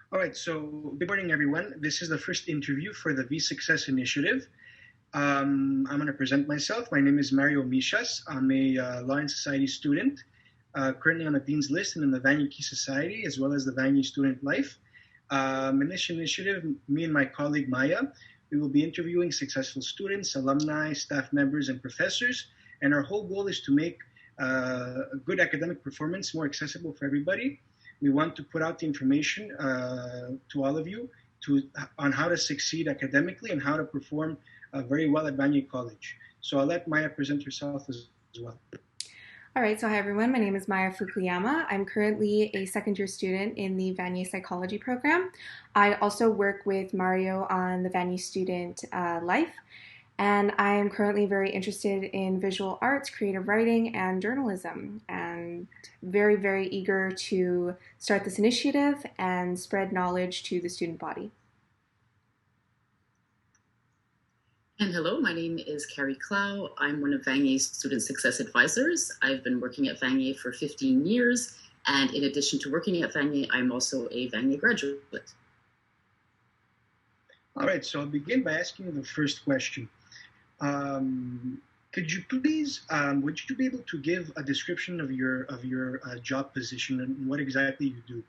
All right, so good morning, everyone. This is the first interview for the VSuccess initiative. I'm going to present myself. My name is Mario Michas. I'm a Law and Society student, currently on the Dean's List and in the Vanier Society, as well as the Vanier Student Life. In this initiative, me and my colleague Maia, we will be interviewing successful students, alumni, staff members, and professors. And our whole goal is to make a good academic performance more accessible for everybody. We want to put out the information to all of you on how to succeed academically and how to perform very well at Vanier College. So I'll let Maya present herself as well. All right, so hi everyone. My name is Maia Fukuyama. I'm currently a second year student in the Vanier Psychology program. I also work with Mario on the Vanier Student Life, and I am currently very interested in visual arts, creative writing, and journalism, and very, very eager to start this initiative and spread knowledge to the student body. And hello, my name is Cari-Lynn Clough. I'm one of Vanier's Student Success Advisors. I've been working at Vanier for 15 years, and in addition to working at Vanier, I'm also a Vanier graduate. All right, so I'll begin by asking you the first question. Could you please, would you be able to give a description of your job position and what exactly you do?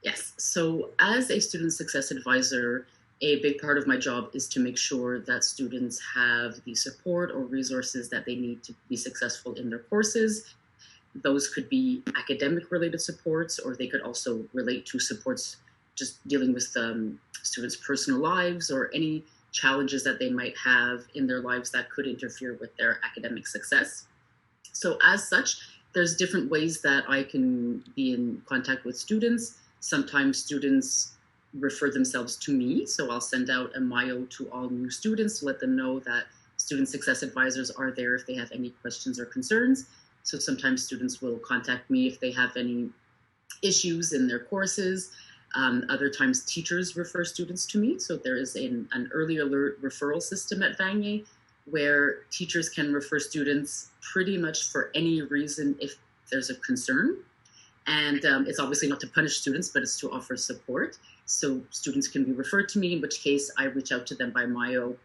Yes, so as a Student Success Advisor, a big part of my job is to make sure that students have the support or resources that they need to be successful in their courses. Those could be academic related supports, or they could also relate to supports just dealing with students' personal lives or any challenges that they might have in their lives that could interfere with their academic success. So as such, there's different ways that I can be in contact with students. Sometimes students refer themselves to me, so I'll send out a Maio to all new students to let them know that Student Success Advisors are there if they have any questions or concerns. So sometimes students will contact me if they have any issues in their courses. Other times teachers refer students to me. So there is an early alert referral system at Vanier where teachers can refer students pretty much for any reason if there's a concern. And it's obviously not to punish students, but it's to offer support. So students can be referred to me, in which case I reach out to them by Maio.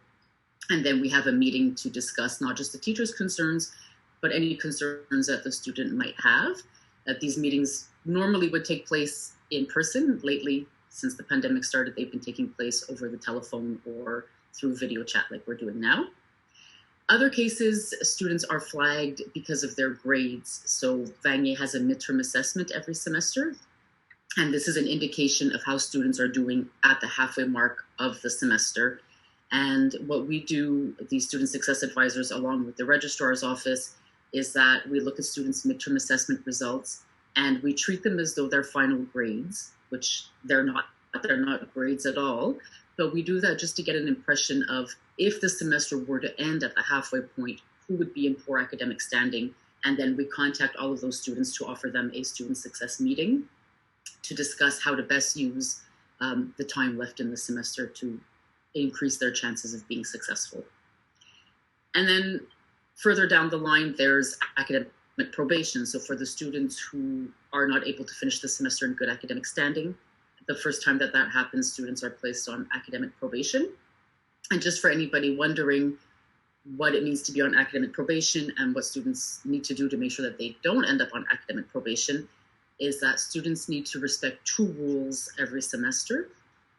And then we have a meeting to discuss not just the teacher's concerns, but any concerns that the student might have. These meetings normally would take place in person. Lately, since the pandemic started, they've been taking place over the telephone or through video chat like we're doing now. Other cases, students are flagged because of their grades. So Vanier has a midterm assessment every semester, and this is an indication of how students are doing at the halfway mark of the semester. And what we do, the Student Success Advisors, along with the registrar's office, is that we look at students' midterm assessment results and we treat them as though they're final grades, which they're not grades at all. But we do that just to get an impression of if the semester were to end at the halfway point, who would be in poor academic standing. And then we contact all of those students to offer them a student success meeting to discuss how to best use the time left in the semester to increase their chances of being successful. And then further down the line, there's academic probation. So for the students who are not able to finish the semester in good academic standing, the first time that happens, students are placed on academic probation. And just for anybody wondering what it means to be on academic probation and what students need to do to make sure that they don't end up on academic probation, is that students need to respect two rules every semester.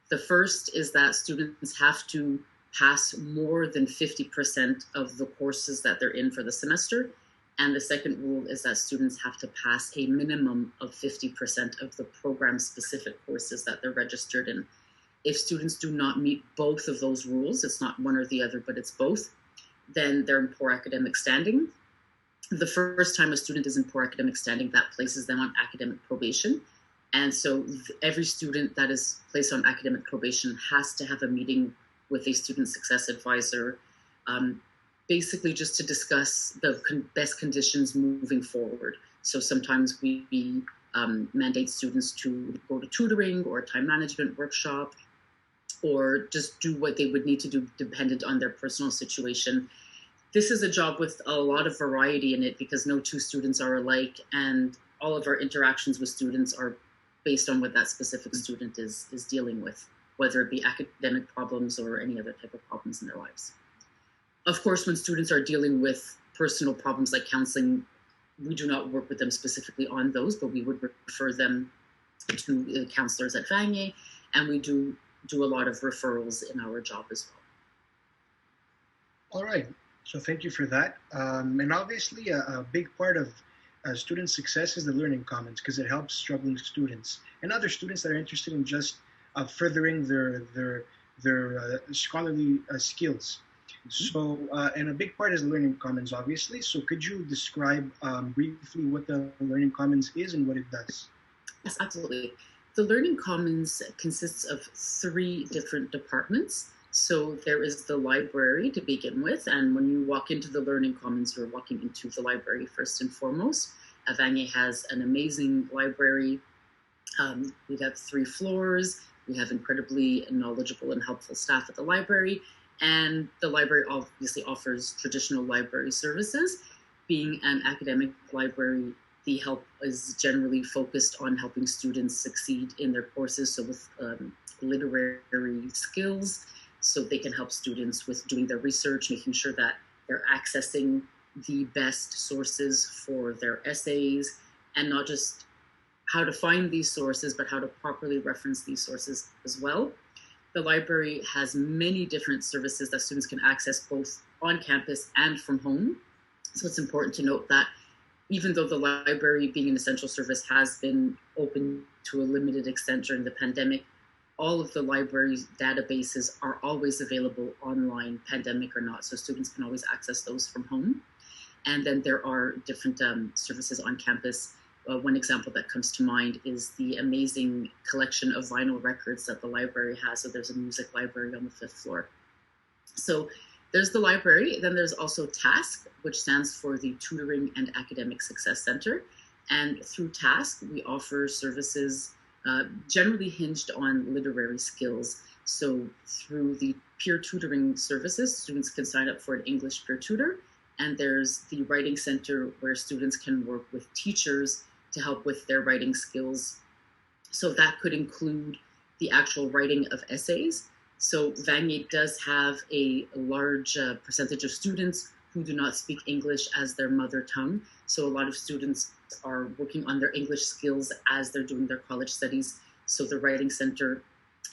The first is that students have to pass more than 50% of the courses that they're in for the semester. And the second rule is that students have to pass a minimum of 50% of the program-specific courses that they're registered in. If students do not meet both of those rules, it's not one or the other, but it's both, then they're in poor academic standing. The first time a student is in poor academic standing, that places them on academic probation. And so every student that is placed on academic probation has to have a meeting with a student success advisor, basically just to discuss the best conditions moving forward. So sometimes we mandate students to go to tutoring or a time management workshop, or just do what they would need to do dependent on their personal situation. This is a job with a lot of variety in it because no two students are alike, and all of our interactions with students are based on what that specific student is dealing with, whether it be academic problems or any other type of problems in their lives. Of course, when students are dealing with personal problems like counseling, we do not work with them specifically on those, but we would refer them to counselors at Vanier, and we do a lot of referrals in our job as well. All right, so thank you for that. And obviously a big part of student success is the learning commons, because it helps struggling students and other students that are interested in just furthering their scholarly skills. So, and a big part is the learning commons, obviously. So could you describe briefly what the learning commons is and what it does? Yes, absolutely. The learning commons consists of 3 different departments. So there is the library to begin with, and when you walk into the learning commons, you're walking into the library first and foremost. Vanier has an amazing library. We have 3 floors. We have incredibly knowledgeable and helpful staff at the library. And the library obviously offers traditional library services. Being an academic library, the help is generally focused on helping students succeed in their courses, so with literary skills, so they can help students with doing their research, making sure that they're accessing the best sources for their essays, and not just how to find these sources, but how to properly reference these sources as well. The library has many different services that students can access both on campus and from home. So it's important to note that even though the library, being an essential service, has been open to a limited extent during the pandemic, all of the library's databases are always available online, pandemic or not, so students can always access those from home. And then there are different services on campus. One example that comes to mind is the amazing collection of vinyl records that the library has. So there's a music library on the 5th floor. So there's the library. Then there's also TASK, which stands for the Tutoring and Academic Success Center. And through TASK, we offer services generally hinged on literary skills. So through the peer tutoring services, students can sign up for an English peer tutor. And there's the Writing Center, where students can work with teachers to help with their writing skills. So that could include the actual writing of essays. So Vanier does have a large percentage of students who do not speak English as their mother tongue. So a lot of students are working on their English skills as they're doing their college studies. So the Writing Center,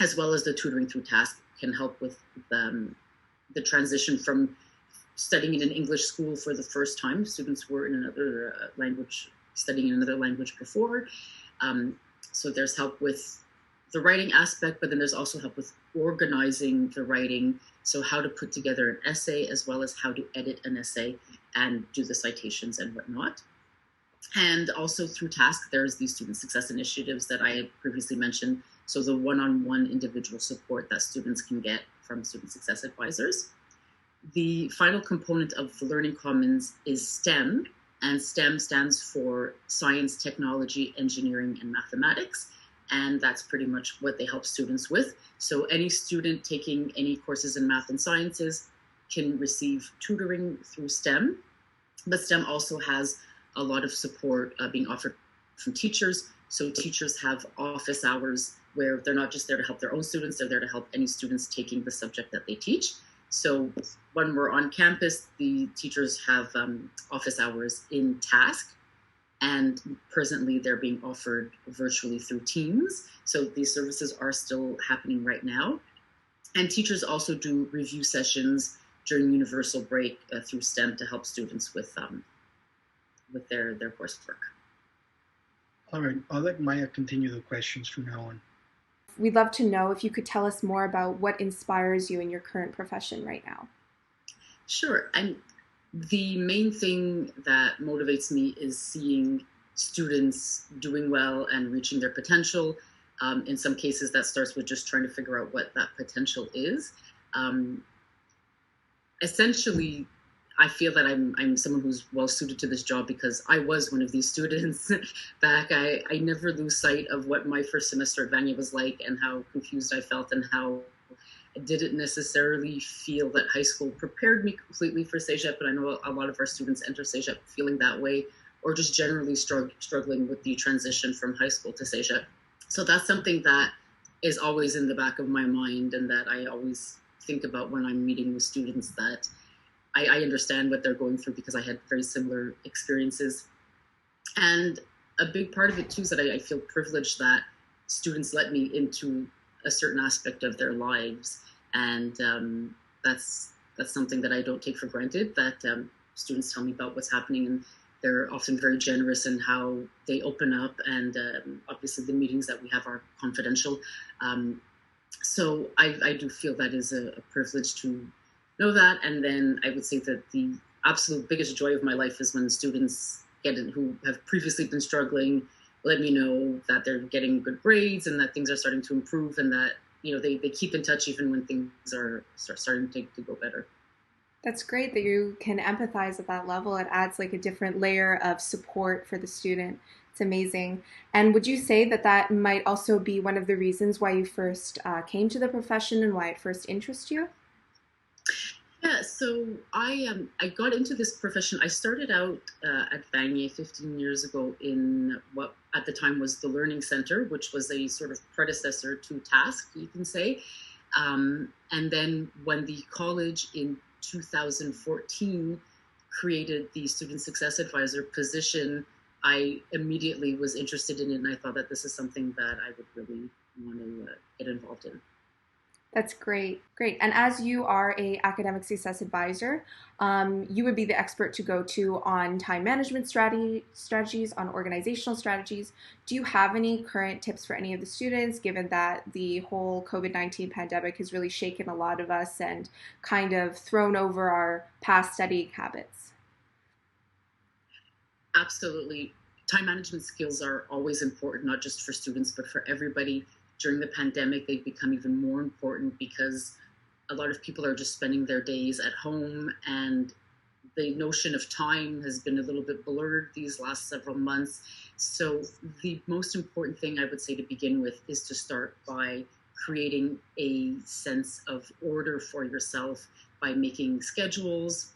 as well as the tutoring through TASK, can help with the transition from studying in an English school for the first time. Students were in another language, studying in another language before. So there's help with the writing aspect, but then there's also help with organizing the writing. So how to put together an essay, as well as how to edit an essay and do the citations and whatnot. And also through TASK, there's the student success initiatives that I had previously mentioned. So the one-on-one individual support that students can get from student success advisors. The final component of the Learning Commons is STEM, and STEM stands for Science, Technology, Engineering, and Mathematics. And that's pretty much what they help students with. So any student taking any courses in math and sciences can receive tutoring through STEM. But STEM also has a lot of support being offered from teachers. So teachers have office hours where they're not just there to help their own students, they're there to help any students taking the subject that they teach. So when we're on campus, the teachers have office hours in TASK, and presently they're being offered virtually through Teams. So these services are still happening right now. And teachers also do review sessions during universal break through STEM to help students with their coursework. All right, I'll let Maia continue the questions from now on. We'd love to know if you could tell us more about what inspires you in your current profession right now. Sure. And the main thing that motivates me is seeing students doing well and reaching their potential. In some cases, that starts with just trying to figure out what that potential is. Essentially, I feel that I'm someone who's well suited to this job because I was one of these students back. I never lose sight of what my first semester at Vanier was like and how confused I felt and how I didn't necessarily feel that high school prepared me completely for CEGEP. And I know a lot of our students enter CEGEP feeling that way, or just generally struggling with the transition from high school to CEGEP. So that's something that is always in the back of my mind, and that I always think about when I'm meeting with students, that I understand what they're going through because I had very similar experiences. And a big part of it too is that I feel privileged that students let me into a certain aspect of their lives, and that's something that I don't take for granted. That students tell me about what's happening, and they're often very generous in how they open up. And obviously, the meetings that we have are confidential. So I do feel that is a privilege to know that. And then I would say that the absolute biggest joy of my life is when students who have previously been struggling, let me know that they're getting good grades and that things are starting to improve, and that they keep in touch even when things are starting to go better. That's great that you can empathize at that level. It adds like a different layer of support for the student. It's amazing. And would you say that that might also be one of the reasons why you first came to the profession and why it first interested you? Yeah, so I got into this profession. I started out at Vanier 15 years ago in what at the time was the Learning Center, which was a sort of predecessor to Task, you can say. And then when the college in 2014 created the Student Success Advisor position, I immediately was interested in it, and I thought that this is something that I would really want to get involved in. That's great, great. And as you are a academic success advisor, you would be the expert to go to on time management strategies, on organizational strategies. Do you have any current tips for any of the students, given that the whole COVID-19 pandemic has really shaken a lot of us and kind of thrown over our past studying habits? Absolutely. Time management skills are always important, not just for students, but for everybody. During the pandemic, they've become even more important because a lot of people are just spending their days at home, and the notion of time has been a little bit blurred these last several months. So the most important thing I would say to begin with is to start by creating a sense of order for yourself by making schedules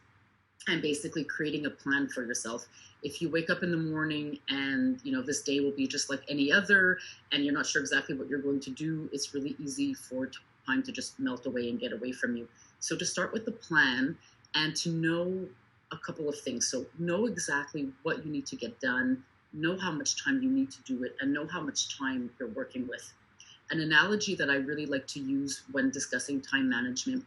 and basically creating a plan for yourself. If you wake up in the morning and this day will be just like any other, and you're not sure exactly what you're going to do, it's really easy for time to just melt away and get away from you. So to start with the plan and to know a couple of things. So know exactly what you need to get done, know how much time you need to do it, and know how much time you're working with. An analogy that I really like to use when discussing time management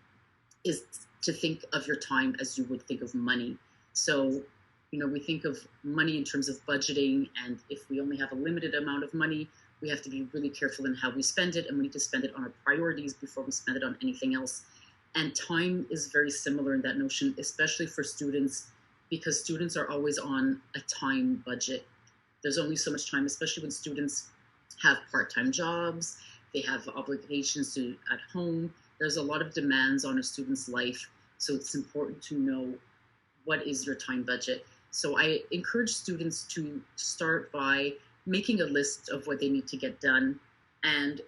is to think of your time as you would think of money. So, we think of money in terms of budgeting, and if we only have a limited amount of money, we have to be really careful in how we spend it, and we need to spend it on our priorities before we spend it on anything else. And time is very similar in that notion, especially for students, because students are always on a time budget. There's only so much time, especially when students have part-time jobs, they have obligations at home. There's a lot of demands on a student's life, so it's important to know what is your time budget. So I encourage students to start by making a list of what they need to get done, and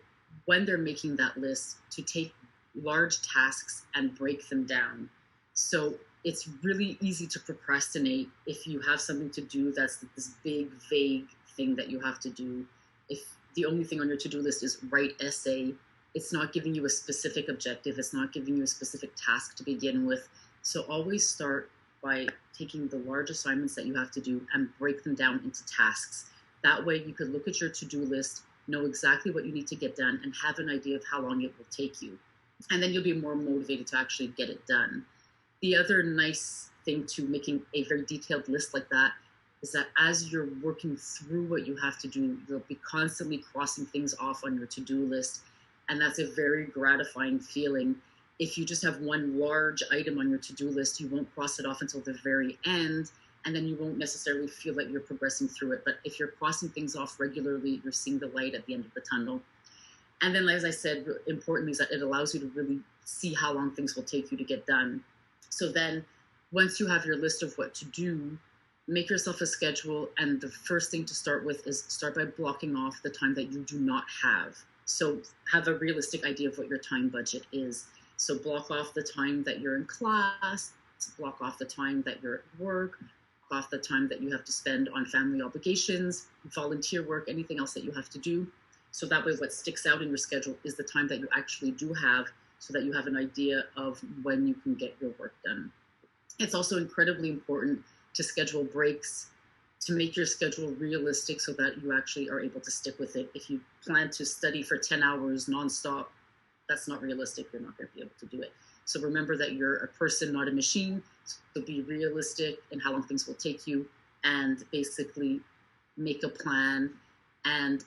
when they're making that list, to take large tasks and break them down. So it's really easy to procrastinate if you have something to do that's this big, vague thing that you have to do. If the only thing on your to-do list is write essay, it's not giving you a specific objective. It's not giving you a specific task to begin with. So always start by taking the large assignments that you have to do and break them down into tasks. That way you could look at your to-do list, know exactly what you need to get done, and have an idea of how long it will take you. And then you'll be more motivated to actually get it done. The other nice thing to making a very detailed list like that is that as you're working through what you have to do, you'll be constantly crossing things off on your to-do list. And that's a very gratifying feeling. If you just have one large item on your to-do list, you won't cross it off until the very end, and then you won't necessarily feel like you're progressing through it. But if you're crossing things off regularly, you're seeing the light at the end of the tunnel. And then, as I said, importantly, is that it allows you to really see how long things will take you to get done. So then, once you have your list of what to do, make yourself a schedule. And the first thing to start with is start by blocking off the time that you do not have. So have a realistic idea of what your time budget is. So block off the time that you're in class, block off the time that you're at work, block off the time that you have to spend on family obligations, volunteer work, anything else that you have to do. So that way what sticks out in your schedule is the time that you actually do have, so that you have an idea of when you can get your work done. It's also incredibly important to schedule breaks, to make your schedule realistic so that you actually are able to stick with it. If you plan to study for 10 hours nonstop, that's not realistic. You're not going to be able to do it. So remember that you're a person, not a machine. So be realistic in how long things will take you, and basically make a plan and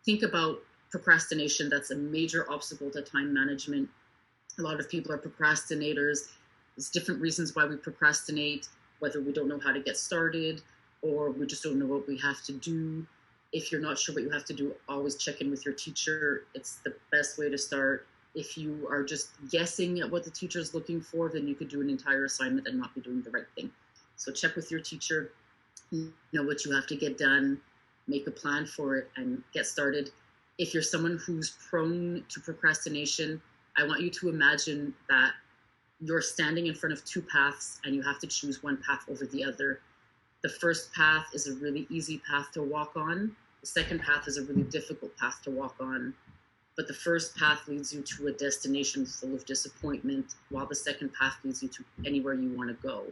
think about procrastination. That's a major obstacle to time management. A lot of people are procrastinators. There's different reasons why we procrastinate, whether we don't know how to get started or we just don't know what we have to do. If you're not sure what you have to do, always check in with your teacher. It's the best way to start. If you are just guessing at what the teacher is looking for, then you could do an entire assignment and not be doing the right thing. So check with your teacher, know what you have to get done, make a plan for it, and get started. If you're someone who's prone to procrastination, I want you to imagine that you're standing in front of two paths and you have to choose one path over the other. The first path is a really easy path to walk on. The second path is a really difficult path to walk on. But the first path leads you to a destination full of disappointment, while the second path leads you to anywhere you want to go.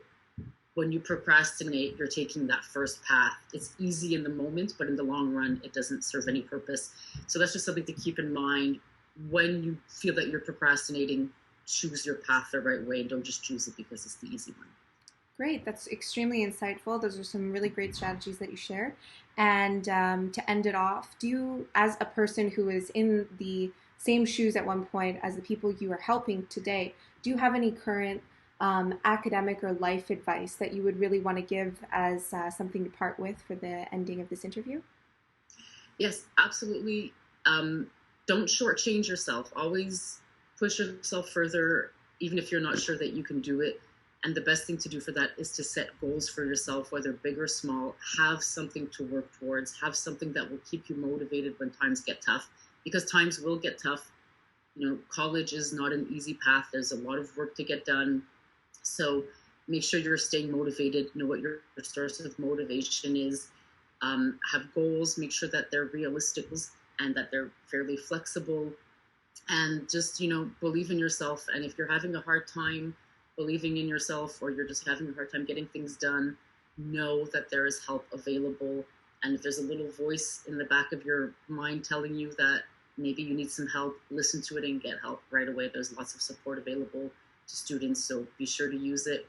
When you procrastinate, you're taking that first path. It's easy in the moment, but in the long run, it doesn't serve any purpose. So that's just something to keep in mind. When you feel that you're procrastinating, choose your path the right way. Don't just choose it because it's the easy one. Great, that's extremely insightful. Those are some really great strategies that you shared. And to end it off, do you, as a person who is in the same shoes at one point as the people you are helping today, do you have any current academic or life advice that you would really want to give as something to part with for the ending of this interview? Yes, absolutely. Don't shortchange yourself. Always push yourself further, even if you're not sure that you can do it. And the best thing to do for that is to set goals for yourself, whether big or small. Have something to work towards. Have something that will keep you motivated when times get tough, because times will get tough. You know, college is not an easy path. There's a lot of work to get done. So make sure you're staying motivated. Know what your source of motivation is. Have goals. Make sure that they're realistic and that they're fairly flexible. And just, believe in yourself. And if you're having a hard time believing in yourself, or you're just having a hard time getting things done, know that there is help available. And if there's a little voice in the back of your mind telling you that maybe you need some help, listen to it and get help right away. There's lots of support available to students, so be sure to use it.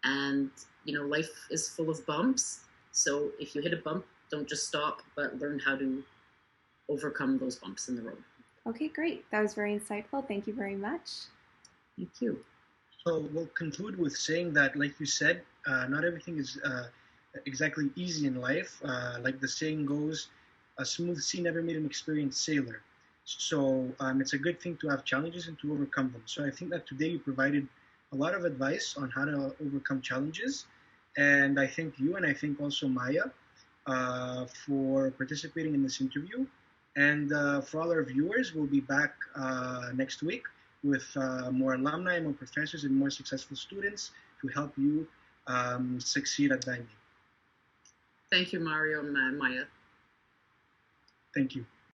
And, life is full of bumps. So if you hit a bump, don't just stop, but learn how to overcome those bumps in the road. Okay, great. That was very insightful. Thank you very much. Thank you. So we'll conclude with saying that, like you said, not everything is exactly easy in life. Like the saying goes, a smooth sea never made an experienced sailor. So it's a good thing to have challenges and to overcome them. So I think that today you provided a lot of advice on how to overcome challenges. And I thank you, and I thank also Maia for participating in this interview. And for all our viewers, we'll be back next week with more alumni, more professors, and more successful students to help you succeed at Vanier. Thank you, Mario and Maia. Thank you.